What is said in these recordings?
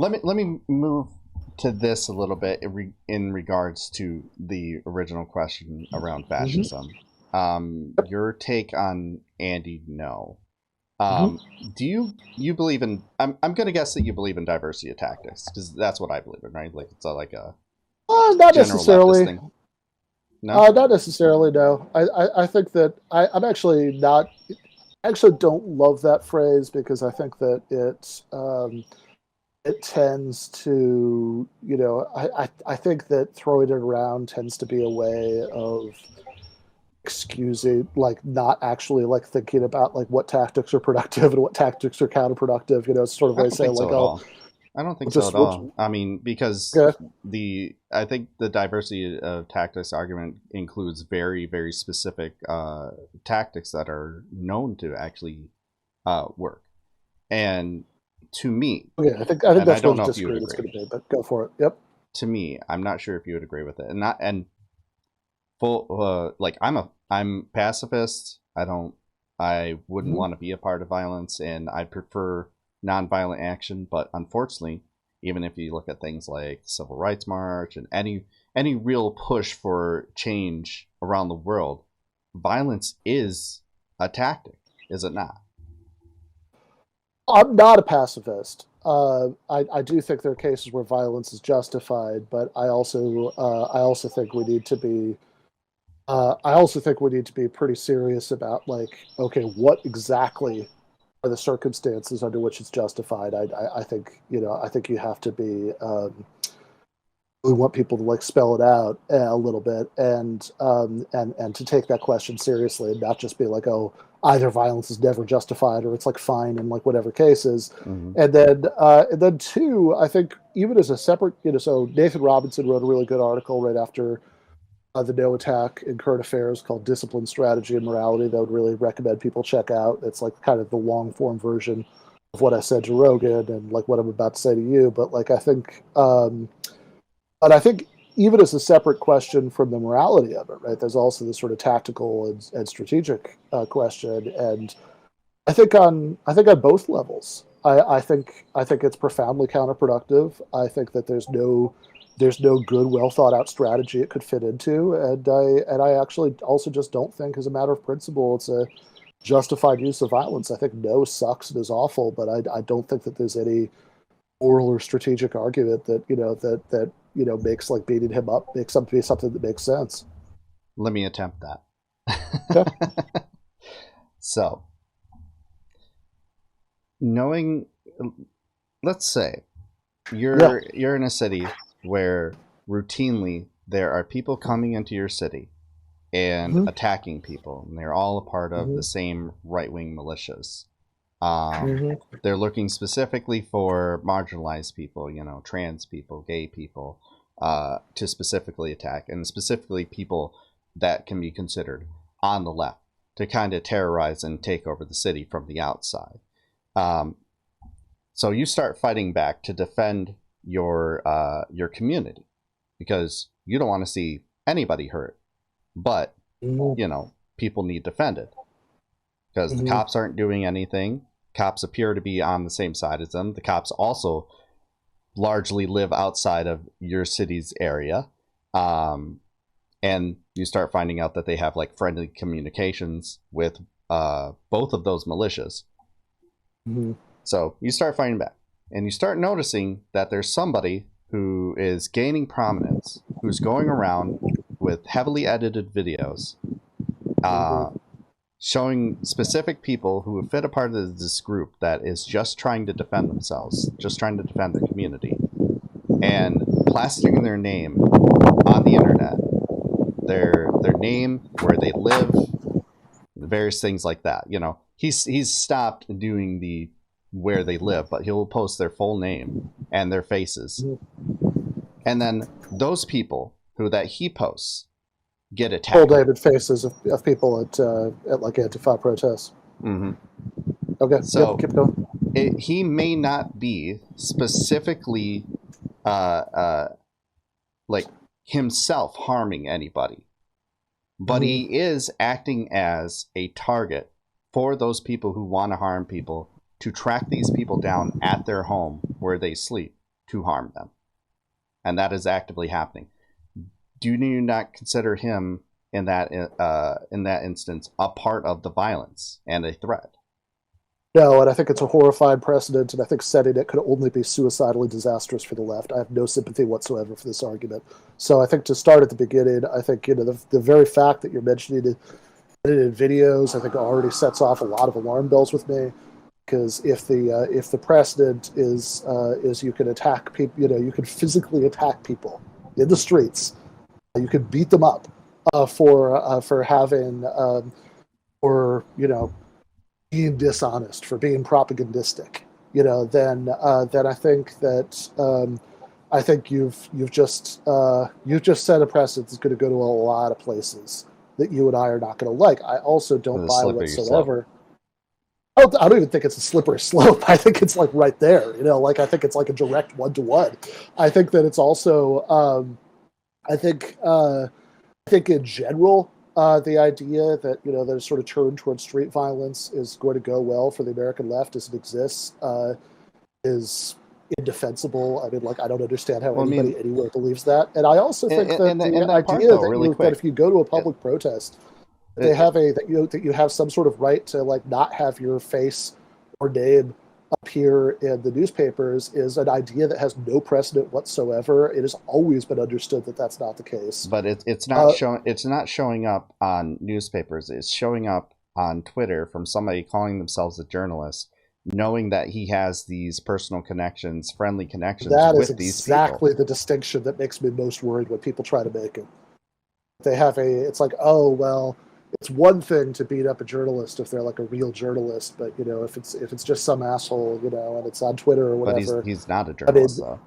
let me move to this a little bit in regards to the original question around Hmm. fascism. Your take on Andy? No. Hmm. Do you believe in? I'm gonna guess that you believe in diversity of tactics because that's what I believe in, right? Like it's like a Not general leftist necessarily. thing. No. Not necessarily. No. I think that I'm actually not. I actually don't love that phrase because I think that it tends to, I think that throwing it around tends to be a way of excusing, like, not actually like thinking about like what tactics are productive and what tactics are counterproductive. It's sort of I way don't think saying so like, at oh, all. I don't think so at we'll just all. I mean, because okay. I think the diversity of tactics argument includes very, very specific tactics that are known to actually work. And to me, Okay, I think and I that's where don't the know if you would disagreement's agree. going to be, but go for it. Yep. To me, I'm not sure if you would agree with it. And not and full like I'm pacifist. I wouldn't Hmm. want to be a part of violence, and I prefer nonviolent action. But unfortunately, even if you look at things like the Civil Rights March and any real push for change around the world, violence is a tactic, is it not? I'm not a pacifist. I do think there are cases where violence is justified, but I also think we need to be I also think we need to be pretty serious about, like, okay, what exactly are the circumstances under which it's justified. I think, I think you have to be we want people to like spell it out a little bit, and to take that question seriously and not just be like, oh, either violence is never justified or it's like fine in like whatever cases. Mm-hmm. And then two, I think even as a separate, so Nathan Robinson wrote a really good article right after the No Attack in Current Affairs called Discipline, Strategy, and Morality that I would really recommend people check out. It's like kind of the long form version of what I said to Rogan and like what I'm about to say to you. But like I think even as a separate question from the morality of it, right? There's also this sort of tactical and strategic question, and I think on both levels, I think it's profoundly counterproductive. I think that there's no good, well thought out strategy it could fit into, and I actually also just don't think, as a matter of principle, it's a justified use of violence. I think no sucks and is awful, but I don't think that there's any oral or strategic argument that makes like beating him up makes something be something that makes sense. Let me attempt Okay. that. So, knowing, let's say Yeah. you're in a city where routinely there are people coming into your city and Hmm. attacking people, and they're all a part of the Hmm. same right wing militias. Um, Hmm. they're looking specifically for marginalized people, trans people, gay people, to specifically attack, and specifically people that can be considered on the left to kind of terrorize and take over the city from the outside. Um, so you start fighting back to defend your community because you don't want to see anybody hurt, but Hmm. people need defended because the Hmm. cops aren't doing anything. Cops appear to be on the same side as them. The cops also largely live outside of your city's area. Um, and you start finding out that they have like friendly communications with both of those militias. Hmm. So you start fighting back, and you start noticing that there's somebody who is gaining prominence, who's going around with heavily edited videos, Hmm. uh, showing specific people who have fit a part of this group that is just trying to defend themselves, just trying to defend their community, and plastering their name on the internet, their name, where they live, various things like that. He's stopped doing the where they live, but he'll post their full name and their faces, and then those people who that he posts get Full attacked. David faces of people at like Antifa protests. Mm-hmm. Okay. Yep. So Keep going. he may not be specifically uh, uh, like himself harming anybody, but Hmm. he is acting as a target for those people who want to harm people to track these people down at their home where they sleep. to harm them. And that is actively happening. Do you not consider him in that instance a part of the violence and a threat? No, and I think it's a horrifying precedent, and I think setting it could only be suicidally disastrous for the left. I have no sympathy whatsoever for this argument. So I think to start at the beginning, I think the very fact that you're mentioning it in videos, I think already sets off a lot of alarm bells with me. Because if the precedent is you can attack people, you can physically attack people in the streets, you can beat them up for having or being dishonest, for being propagandistic, then I think that I think you've just set a precedent that's going to go to a lot of places that you and I are not going to like. I also don't buy whatsoever. I don't even think it's a slippery slope. I think it's like right there, I think it's like a direct one-to-one. I think that it's also, I think in general, the idea that, that a sort of turn towards street violence is going to go well for the American left as it exists is indefensible. I mean, I don't understand how anybody anywhere believes that. And I also think that the idea that if you go to a public protest, they have that you have some sort of right to not have your face or name appear in the newspapers is an idea that has no precedent whatsoever. It has always been understood that that's not the case. But it's not showing up on newspapers. It's showing up on Twitter from somebody calling themselves a journalist, knowing that he has these personal connections, friendly connections with these people. That is exactly the distinction that makes me most worried when people try to make it. They have it's like, oh, well, it's one thing to beat up a journalist if they're a real journalist, but if it's just some asshole, and it's on Twitter or whatever. But he's not a journalist, though.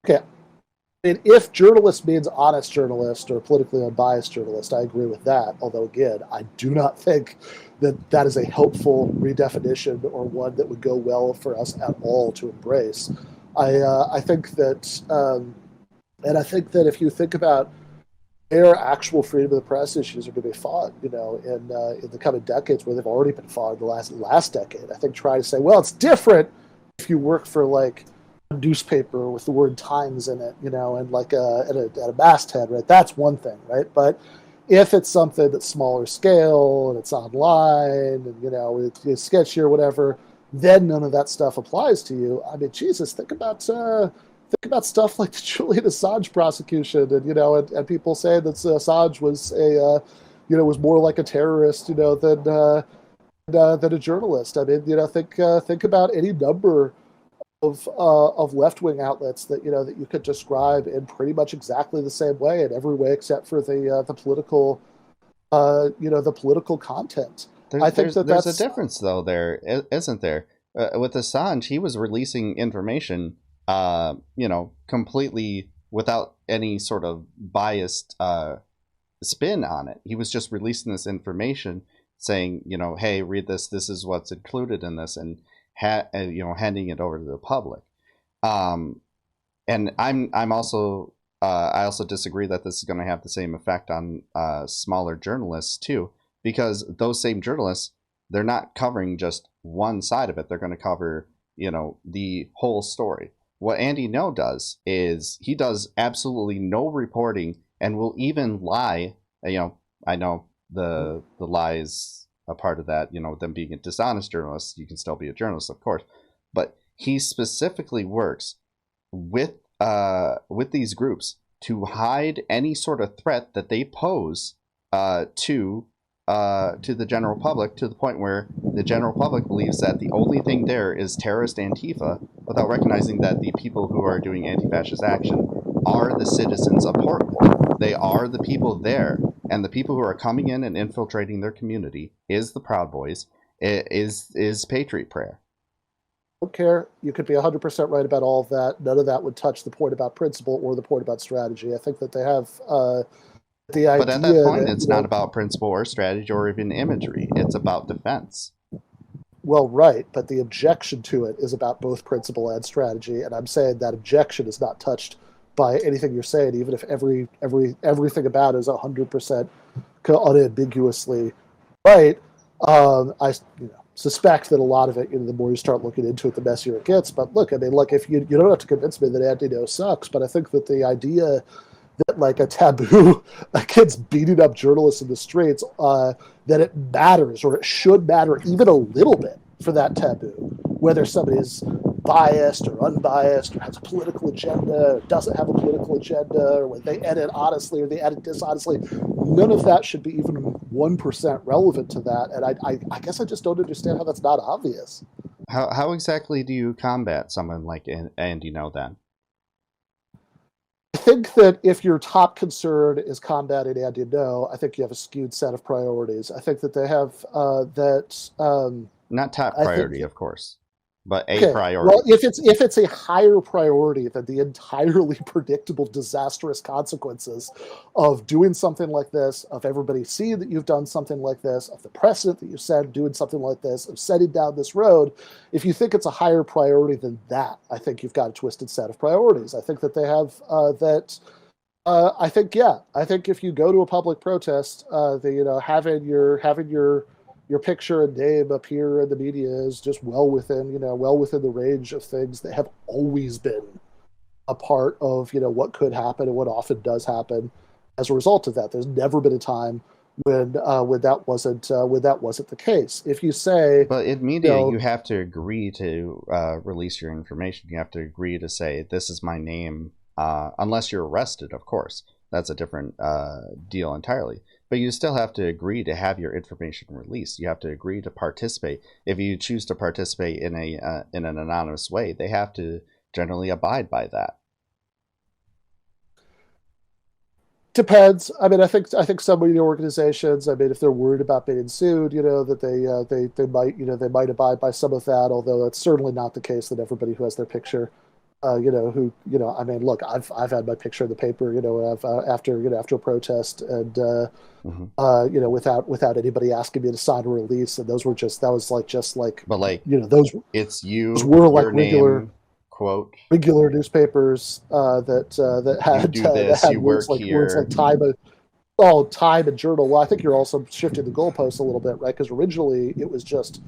Okay. I mean, if journalist means honest journalist or politically unbiased journalist, I agree with that. Although, again, I do not think that is a helpful redefinition or one that would go well for us at all to embrace. I think that, and I think that if you think about where actual freedom of the press issues are going to be fought, in the coming decades, where they've already been fought in the last decade. I think trying to say, well, it's different if you work for a newspaper with the word Times in it, and at a masthead, right? That's one thing, right? But if it's something that's smaller scale and it's online and it's sketchy or whatever, then none of that stuff applies to you. I mean, Jesus, think about stuff like the Julian Assange prosecution, and people say that Assange was was more like a terrorist, than a journalist. I mean, think about any number of left-wing outlets that that you could describe in pretty much exactly the same way, in every way except for the political, the political content. I think there's a difference though. There isn't there with Assange. He was releasing information, completely without any sort of biased spin on it. He was just releasing this information, saying, hey, read this. This is what's included in this, and handing it over to the public. And I'm also I also disagree that this is going to have the same effect on smaller journalists too, because those same journalists, they're not covering just one side of it. They're going to cover the whole story. What Andy No does is he does absolutely no reporting and will even lie. I know the lie is a part of that, them being a dishonest journalist. You can still be a journalist, of course, but he specifically works with these groups to hide any sort of threat that they pose to the general public, to the point where the general public believes that the only thing there is terrorist Antifa, without recognizing that the people who are doing anti-fascist action are the citizens of Portland. They are the people there, and the people who are coming in and infiltrating their community is the Proud Boys, is Patriot Prayer. I don't care. You could be 100% right about all of that. None of that would touch the point about principle or the point about strategy. I think that they have the idea. But at that point, it's not about principle or strategy or even imagery. It's about defense. Well, right, but the objection to it is about both principle and strategy, and I'm saying that objection is not touched by anything you're saying, even if everything about it is 100% unambiguously right. suspect that a lot of it, the more you start looking into it, the messier it gets. But look, I mean, like, if you don't have to convince me that anti-no sucks, but I think that the idea that, like, a taboo against beating up journalists in the streets, that it matters, or it should matter even a little bit for that taboo, whether somebody is biased or unbiased, or has a political agenda, or doesn't have a political agenda, or when they edit honestly or they edit dishonestly, none of that should be even 1% relevant to that. And I guess I just don't understand how that's not obvious. How exactly do you combat someone like Andy No then? I think that if your top concern is combating Andy No, I think you have a skewed set of priorities. I think that they have not top priority, of course, but a priority. Well, if it's a higher priority than the entirely predictable disastrous consequences of doing something like this, of everybody seeing that you've done something like this, of the precedent that you set doing something like this, of setting down this road, if you think it's a higher priority than that, I think you've got a twisted set of priorities. I think that they have I think if you go to a public protest, having your picture and name appear in the media is just well within the range of things that have always been a part of, what could happen and what often does happen as a result of that. There's never been a time when that wasn't the case. If you say, but in media, you have to agree to release your information. You have to agree to say, this is my name, unless you're arrested, of course. That's a different deal entirely. But you still have to agree to have your information released. You have to agree to participate. If you choose to participate in an anonymous way, they have to generally abide by that. Depends. I mean, I think some media organizations, I mean, if they're worried about being sued, that they might abide by some of that. Although that's certainly not the case that everybody who has their picture. I mean, look, I've had my picture in the paper, after a protest, and without anybody asking me to sign a release, and those were just like, but like, those it's you, those were like regular name, quote, regular newspapers that had you do this, that had you work here, words like time and journal. Well, I think you're also shifting the goalposts a little bit, right? Because originally it was just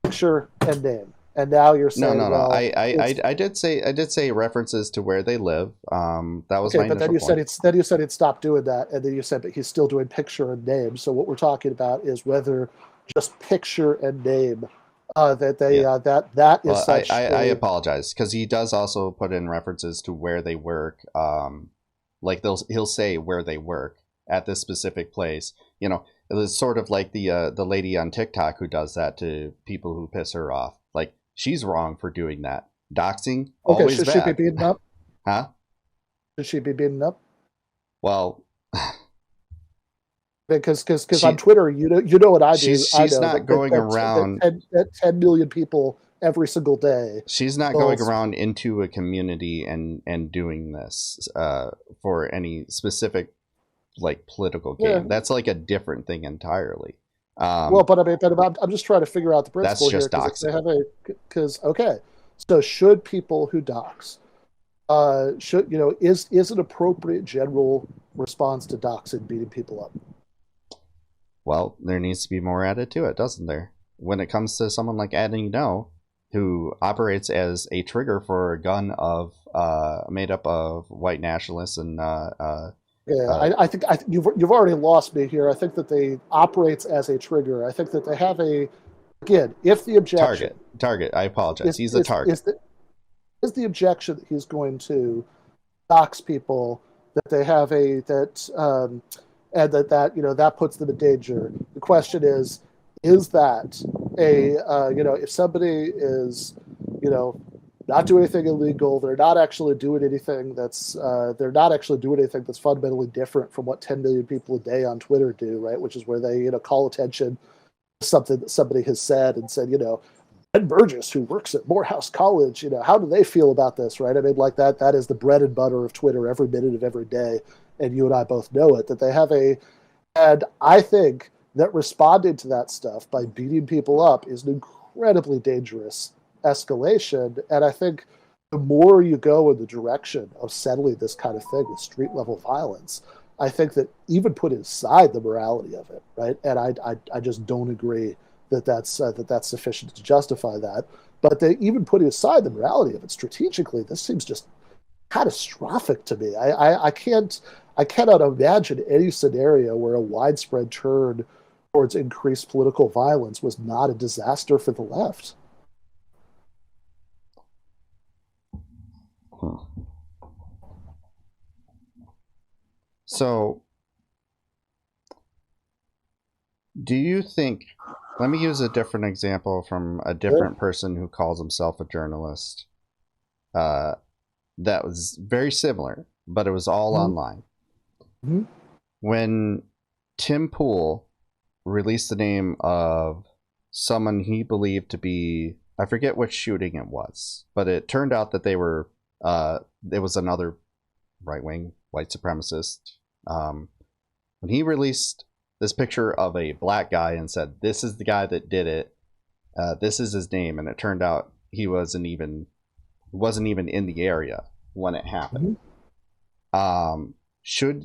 picture and name. And now you're saying, no. Well, I did say references to where they live. That was okay, my but then you said he'd stopped doing that, and then you said, but he's still doing picture and name. So what we're talking about is whether just picture and name that is such. I apologize, because he does also put in references to where they work. Like he'll say where they work at this specific place. It was sort of like the lady on TikTok who does that to people who piss her off. Like, she's wrong for doing that. Doxxing, always should bad. She be beaten up? Huh? Should she be beaten up? Well, because on Twitter, you know what I do. She's not going around that 10 million people every single day. She's not going around into a community and doing this for any specific like political game. Yeah. That's like a different thing entirely. But I'm just trying to figure out the principle here. That's just doxing. So should people who dox, is an appropriate general response to doxing beating people up? Well, there needs to be more added to it, doesn't there? When it comes to someone like Andy No, who operates as a trigger for a gun of made up of white nationalists and I think you've already lost me here. I think that they operates as a trigger. I think that they have if the objection target. I apologize. He's a target. Is the objection that he's going to dox people, that they have and that puts them in danger. The question is that if somebody is not doing anything illegal, they're not actually doing anything that's fundamentally different from what 10 million people a day on Twitter do, right? Which is where they call attention to something that somebody has said and said, Ben Burgis, who works at Morehouse College, how do they feel about this, right? I mean, like that is the bread and butter of Twitter every minute of every day, and you and I both know it, that they have and I think that responding to that stuff by beating people up is an incredibly dangerous escalation. And I think the more you go in the direction of settling this kind of thing with street level violence, I think that even put aside the morality of it, right? And I just don't agree that's sufficient to justify that. But they, even putting aside the morality of it, strategically, this seems just catastrophic to me. I cannot imagine any scenario where a widespread turn towards increased political violence was not a disaster for the left. So, do you think? Let me use a different example from a different person who calls himself a journalist. That was very similar, but it was all online. Mm-hmm. When Tim Pool released the name of someone he believed to be, I forget which shooting it was, but it turned out that they were, it was another right-wing white supremacist. When he released this picture of a black guy and said, "This is the guy that did it. This is his name," and it turned out he wasn't even in the area when it happened. Mm-hmm.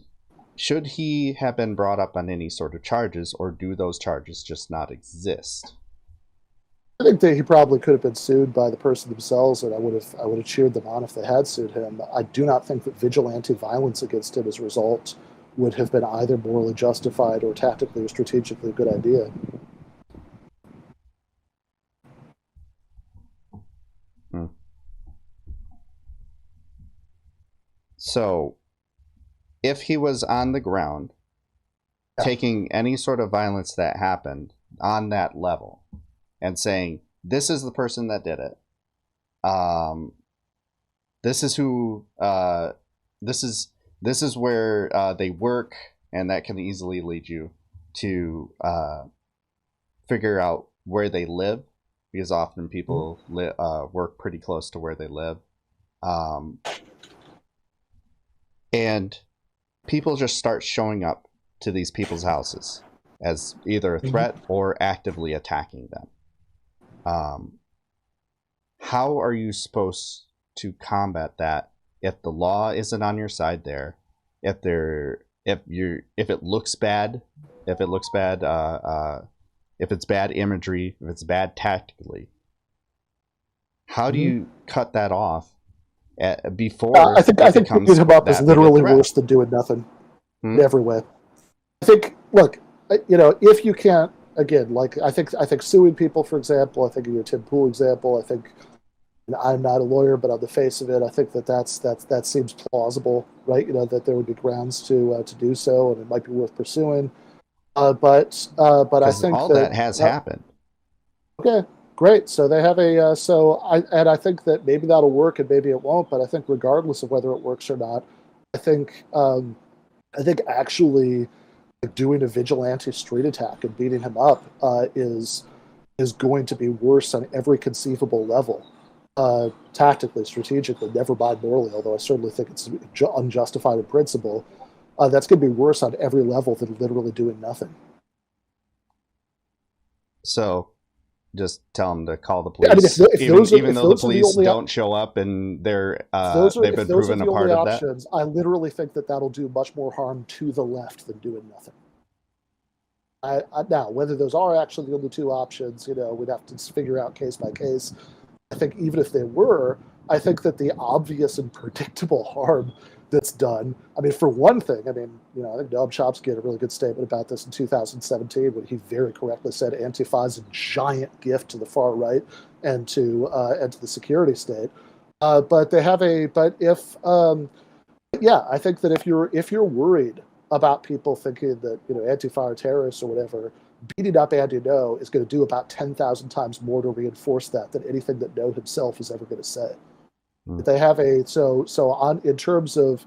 Should he have been brought up on any sort of charges, or do those charges just not exist? I think that he probably could have been sued by the person themselves, and I would have cheered them on if they had sued him. I do not think that vigilante violence against him as a result would have been either morally justified or tactically or strategically a good idea. So, if he was on the ground, taking any sort of violence that happened on that level and saying, "This is the person that did it. This is who. This is where they work," and that can easily lead you to figure out where they live, because often people work pretty close to where they live, and people just start showing up to these people's houses as either a threat or actively attacking them. How are you supposed to combat that if the law isn't on your side there? If it looks bad, if it's bad imagery, if it's bad tactically, how do you cut that off before? I think picking him up is literally worse than doing nothing in every way. I think, look, if you can't, again, like I think suing people, for example, I think in your Tim Pool example, I think, I'm not a lawyer, but on the face of it, I think that seems plausible, right? That there would be grounds to do so, and it might be worth pursuing. But I think all that has happened. Okay, great. So they have I think that maybe that'll work and maybe it won't. But I think regardless of whether it works or not, I think actually doing a vigilante street attack and beating him up is going to be worse on every conceivable level. Tactically, strategically, never mind morally, although I certainly think it's unjustified in principle. That's going to be worse on every level than literally doing nothing. So, just tell them to call the police, even though the police don't show up and they've been proven a part of that. I literally think that'll do much more harm to the left than doing nothing. Now, whether those are actually the only two options, we'd have to figure out case by case. I think even if they were, I think that the obvious and predictable harm that's done, I mean, for one thing, I think Noam Chomsky had a really good statement about this in 2017 when he very correctly said Antifa is a giant gift to the far right and to the security state. I think that if you're worried about people thinking that Antifa are terrorists or whatever, beating up Andy No is going to do about 10,000 times more to reinforce that than anything that No himself is ever going to say. They have in terms of,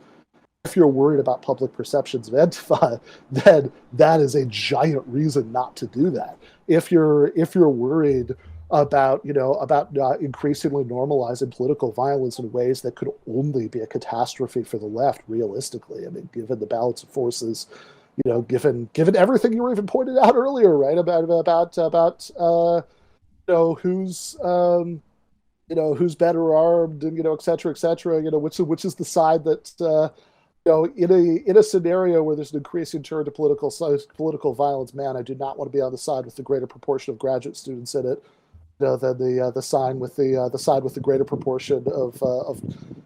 if you're worried about public perceptions of Antifa, then that is a giant reason not to do that. If you're worried about increasingly normalizing political violence in ways that could only be a catastrophe for the left, realistically, I mean, given the balance of forces, given everything you were even pointed out earlier, right, about who's better armed and et cetera, which is the side that In a scenario where there's an increasing turn to political violence, man, I do not want to be on the side with the greater proportion of graduate students in it, than the sign with the side with the greater proportion of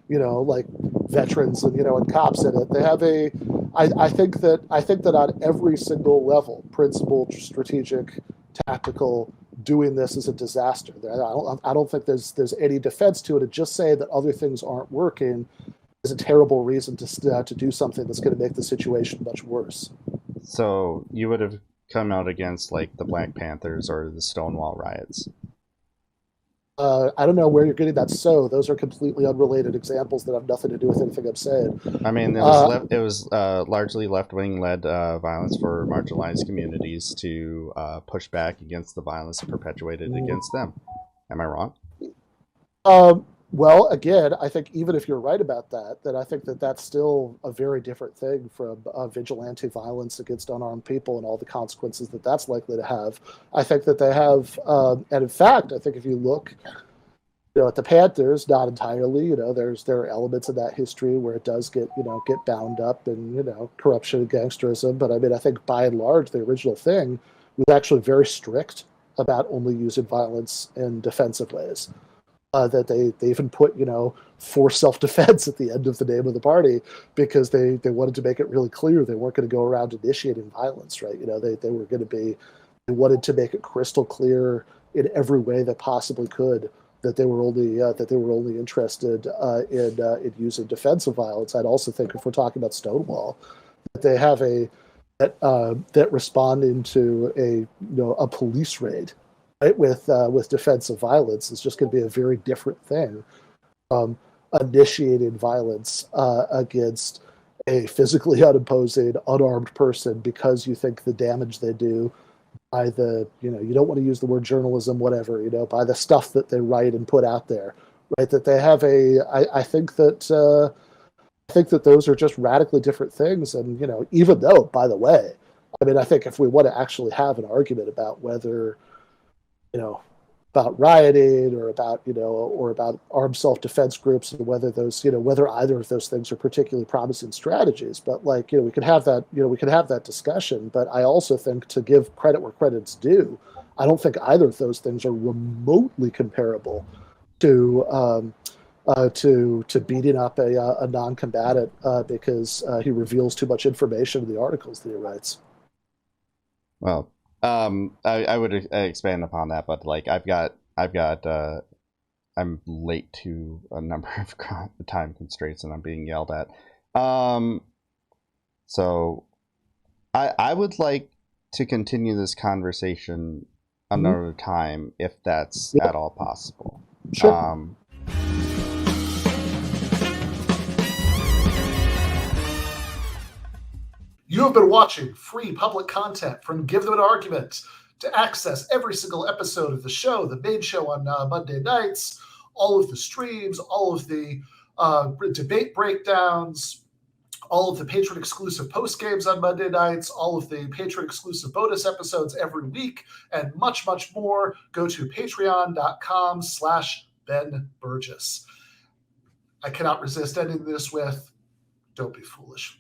like veterans and cops in it. They have I think that on every single level, principled, strategic, tactical, doing this is a disaster. I don't think there's any defense to it. And just say that other things aren't working is a terrible reason to do something that's going to make the situation much worse. So you would have come out against like the Black Panthers or the Stonewall riots. I don't know where you're getting that. So those are completely unrelated examples that have nothing to do with anything I'm saying. I mean, it was largely left-wing led violence for marginalized communities to push back against the violence perpetuated against them. Am I wrong? Well, again, I think even if you're right about that, then I think that that's still a very different thing from vigilante violence against unarmed people and all the consequences that that's likely to have. I think that they have, and in fact, I think if you look, at the Panthers, not entirely, there are elements of that history where it does get bound up in, corruption and gangsterism. But I mean, I think by and large, the original thing was actually very strict about only using violence in defensive ways. That they even put, for self-defense at the end of the name of the party because they wanted to make it really clear they weren't going to go around initiating violence, right? They were going to be, they wanted to make it crystal clear in every way they possibly could that they were only interested in using defensive violence. I'd also think if we're talking about Stonewall, that they have that responding to a police raid, right, with defensive violence is just going to be a very different thing from initiating violence against a physically unimposing, unarmed person because you think the damage they do by you don't want to use the word journalism, whatever, by the stuff that they write and put out there, right? That they have I think that those are just radically different things. And, even though, by the way, I mean, I think if we want to actually have an argument about whether, about rioting or about armed self-defense groups and whether those, whether either of those things are particularly promising strategies. But we could have that discussion. But I also think, to give credit where credit's due, I don't think either of those things are remotely comparable to beating up a non-combatant because he reveals too much information in the articles that he writes. Well, I would expand upon that, but like I'm late to a number of time constraints and I'm being yelled at. So I would like to continue this conversation another time if that's at all possible. Sure. You have been watching free public content from Give Them an Argument. To access every single episode of the show, the main show on Monday nights, all of the streams, all of the debate breakdowns, all of the patron-exclusive post-games on Monday nights, all of the patron-exclusive bonus episodes every week, and much, much more, go to patreon.com/Ben Burgis. I cannot resist ending this with, don't be foolish.